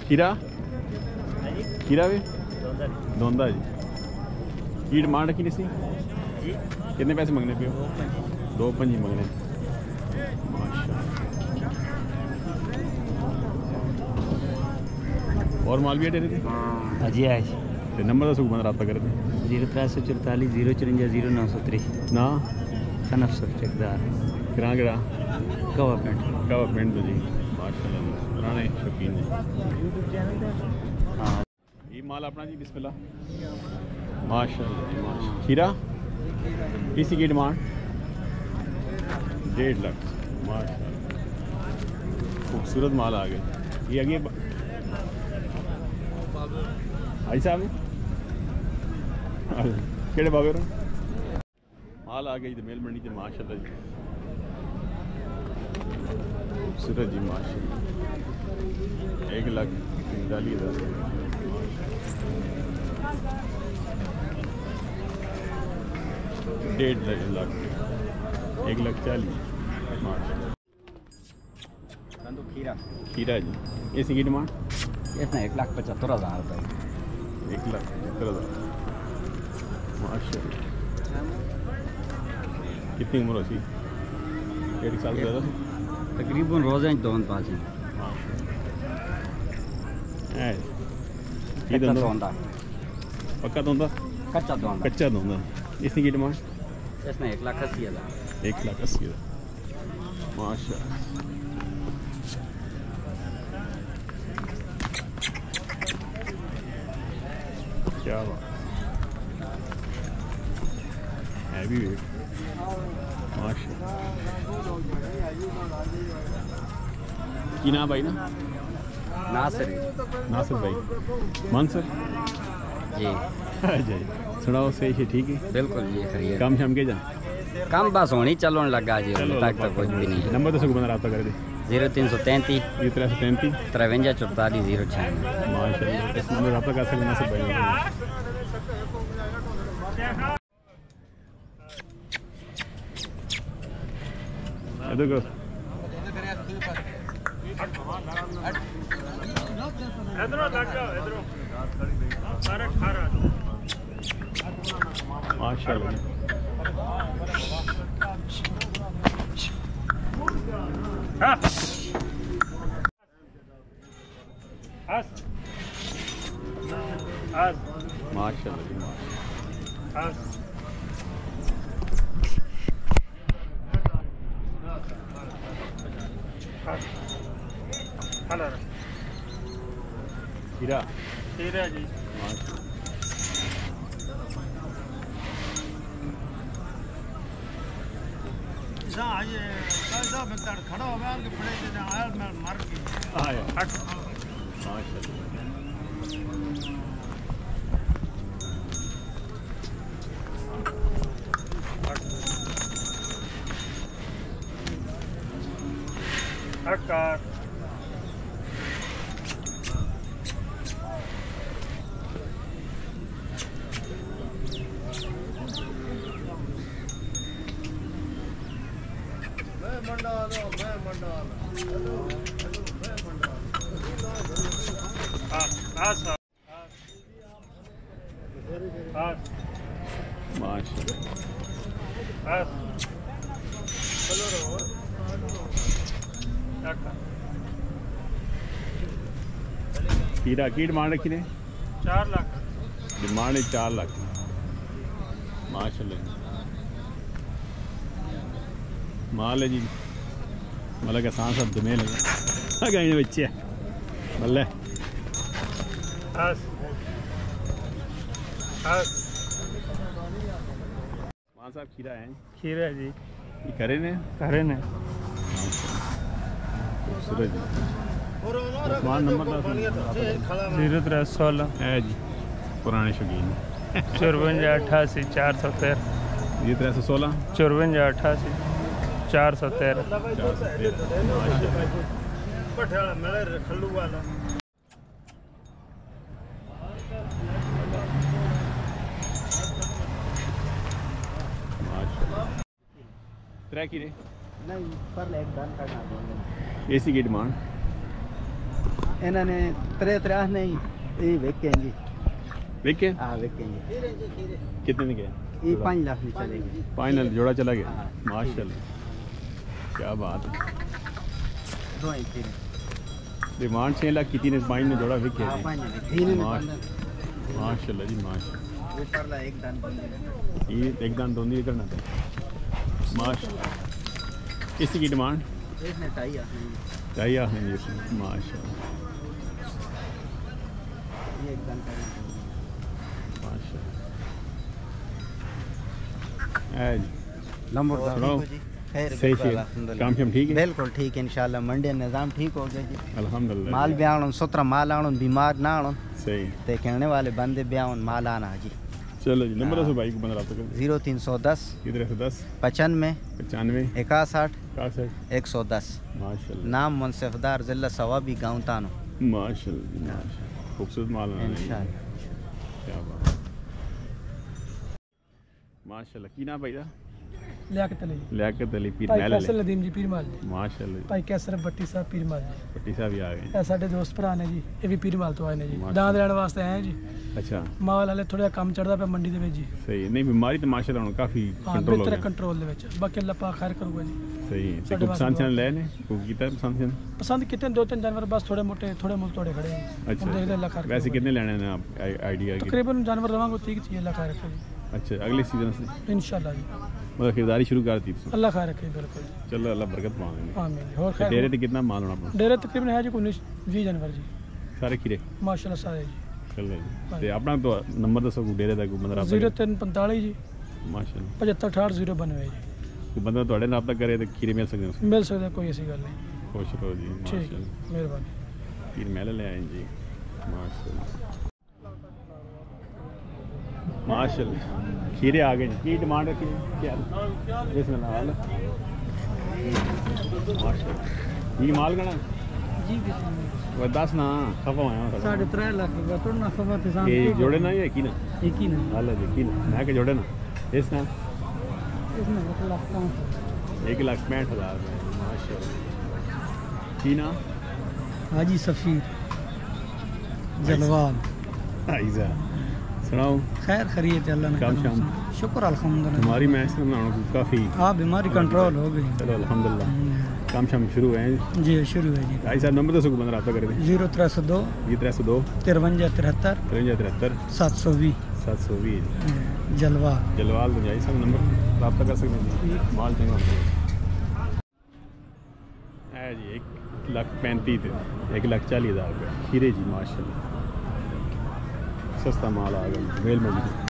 खीरा खीरा भी धोंदा जी की डिमांड रखी सी जी कितने पैसे मंगने पे हो 2.5 मंगने माशाल्लाह। और माल भी अटे थे अजी है तो नंबर दसो बंद रब्ता करते 0344 054 0903 ना सनफ ठेकेदार किराना किड़ा कवा पिंड तो जी माशाल्लाह पुराने शौकीन जी। हाँ ये माल अपना जी बिस्मिल्लाह माशाल्लाह जी माशाल्लाह। खीरा किसी की डिमांड 1.5 लाख माशाल्लाह खूबसूरत माल आ गए। ये आगे भाई साहब केड़े बाबे माल आ गई तो मेल मंडी से माशाल्लाह जी खूबसूरत जी माशाल्लाह 1,45,000 1.5 लाख 1,40,000 माशाल्लाह। खीरा खीरा जी इसी की डिमांड इसमें 1,75,000 रुपये 1,75,000 माशाल्लाह। कितनी उम्र होती 1 साल से ज़्यादा तकरीबन रोज़ दोन पास हैं ये धोंदा पक्का धोंदा कच्चा धोंदा इसकी की डिमांड इसमें 1,80,000 1,80,000 माशाल्लाह। क्या बात हैवी वेट माशाल्लाह। की नाम भाई ना नासिर भाई मानसर जी जी सुनाओ सही है ठीक है बिल्कुल जी खरीद काम शाम के जा काम बस होनी चलो लगा जी अभी तक तो कुछ भी नहीं नंबर तो सुबह रब्ता कर दे 0333 333 53 44 096 माशाल्लाह इस नंबर रब्ता कर सकते नासिर भाई देखो माशाल्लाह माशाल्लाह खीरा खीरा जी खड़ा हो गया कि बड़े दिन आया मैं मर गई आया माशाल्लाह आकार खीरा की डिमांड रखी ने 4 लाख डिमांड है 4 लाख माशाल्लाह माल है जी मतलब के सांस सब दमे लगे गए बच्चे बल्ले मान साहब खीरा है खीरा जी ये करे ने खूबसूरत जी मान नंबर 0316 है जी पुराने शौकीन 54 88 413 ये 316 54 88 413 त्रै की नहीं पर एक दान करना एसी की डिमांड इन्होंने 3 नहीं ये वेकेंगे। देखे हाँ वेकेंगे। कितने में गया? ये 5 लाख में चलेगी। फाइनल जोड़ा चला गया। हाँ। माशाल्लाह, क्या बात है। 2 ही खीरे। डिमांड 6 लाख की, 3 5 ने जोड़ा विके हाँ जी। 5 तीन माशाल्लाह जी माशाल्लाह। ये परला एक दान बंदे। ये एक दान दोनों करना था। माशाल्लाह, किसी की डिमांड इसने चाहिए चाहिए है जी माशाल्लाह ये एक दान चाहिए। माशाल्लाह। जी नंबर सुनाओ। खैर सही से काम शाम ठीक है? बिल्कुल ठीक है इंशाल्लाह। मंडी निज़ाम ठीक हो गया जी। अल्हम्दुलिल्लाह। माल भी आणो 17 माल आणो बीमार ना आणो सही। ते कहने वाले बंदे भी आओ माल आना जी। चलो जी, नंबर दो भाई को बंदा रहा 0310 किधर है? 10 95 95 61 61 110। माशाल्लाह नाम मुनसिफदार जिला सवाबी गाँव तानो। माशाल्लाह जी, माशाल्लाह। खूबसूरत माल है इंशाल्लाह। क्या बात। माशाल्लाह की ना भाई दा लियाकत अली लियाकत अली पीर भाई महल फैसल वाले। नदीम जी पीर माल जी माशाल्लाह भाई कैसर भट्टी साहब पीर माल जी पट्टी साहब भी आ गए। ਇਹ ਸਾਡੇ ਦੋਸਤ ਭਰਾ ਨੇ ਜੀ ਇਹ ਵੀ ਪੀਰ ਮਾਲ ਤੋਂ ਆਏ ਨੇ ਜੀ ਮਾਸ਼ਾ ਦਾਂਦ ਲੈਣ ਵਾਸਤੇ ਆਏ ਜੀ अच्छा ਮਾਲ ਹਲੇ ਥੋੜਾ ਕੰਮ ਚੜਦਾ ਪਿਆ ਮੰਡੀ ਦੇ ਵਿੱਚ ਜੀ सही है। नहीं बीमारी तो माशाल्लाह हुन काफी ਹਾਂ कंट्रोल हो ਬਿਹਤਰ गया। ਕੰਟਰੋਲ ਦੇ ਵਿੱਚ ਬਾਕੀ ਅੱਲਾਹ ਪਾਕ ਖੈਰ ਕਰੂਗਾ ਜੀ सही है। साढ़े तो पास पसंद हुआ। चैनल लेने को कीता पसंद चैनल। ਪਸੰਦ ਕੀਤੇ 2-3 ਜਾਨਵਰ ਬਸ ਥੋੜੇ ਮੋਟੇ ਥੋੜੇ ਮੁੱਲ ਤੋੜੇ ਖੜੇ हैं अच्छा ਹੁਣ ਦੇਖਦੇ ਅੱਲਾਹ ਖੈਰ वैसे ਕਰੂਗਾ। कितने लेने हैं आप आइडिया की? तकरीबन जानवर लवांगे 30 चाहिए अल्लाह खैर रखे अच्छा अगले सीजन से इंशाल्लाह जी मतलब खरीदारी शुरू कर दी तुम। अल्लाह खैर रखे बिल्कुल जी चलो अल्लाह बरकत पावे। आमीन और खैर डेरे ते कितना माल होना अपना? डेरे तकरीबन है जी 19-20 जानवर जी सारे खीरे माशाल्लाह सारे जी चल जी। ते अपना तो नंबर दसो को डेरे दा को बंदा राब्ता करे। 0345 जी माशाल्लाह 7568 092 जी को बंदा तोड़े राब्ता करे तो खीरे मिल सकदे हैं। मिल सकता कोई ऐसी गल नहीं खुश रहो जी ठीक है माशाल्लाह। मेहरबानी पीर महल ले आए जी माशाल्लाह माशाल्लाह। खीरे आ गए जी। की डिमांड रखी है? क्या बिस्मिल्लाह वाला माशाल्लाह। ये माल गणा जी वो 10 ना खफा आया 3.5 लाख रुपया तोड़ना खबर थे ये जोड़े ना ये की ना एक ही ना हाल जी की ना मैं के जोड़े ना इस ना इसमें 1,65,000 माशाल्लाह। की ना हाजी सफीर जलवाल आइजा सुनाओ। खैर खरीद अल्लाह ने काम शाम। शुक्र अल्हम्दुलिल्लाह हमारी मैच में बनाने को काफ़ी हाँ बीमारी कंट्रोल हो गई चलो अल्हम्दुलिल्लाह काम शाम शुरू है। जी शुरू है जी भाई साहब नंबर दसो को बंदा राब्ता करे। 0302 ये 302 53 73 53 720 720 जलवा जलवाल तो जाई साहब नंबर राब्ता कर सकते हैं जी। माल चंगा है जी 1,35,000 1,40,000 रुपये खीरे जी माशाल्लाह। सस्ता माल आ गया मेल में भी।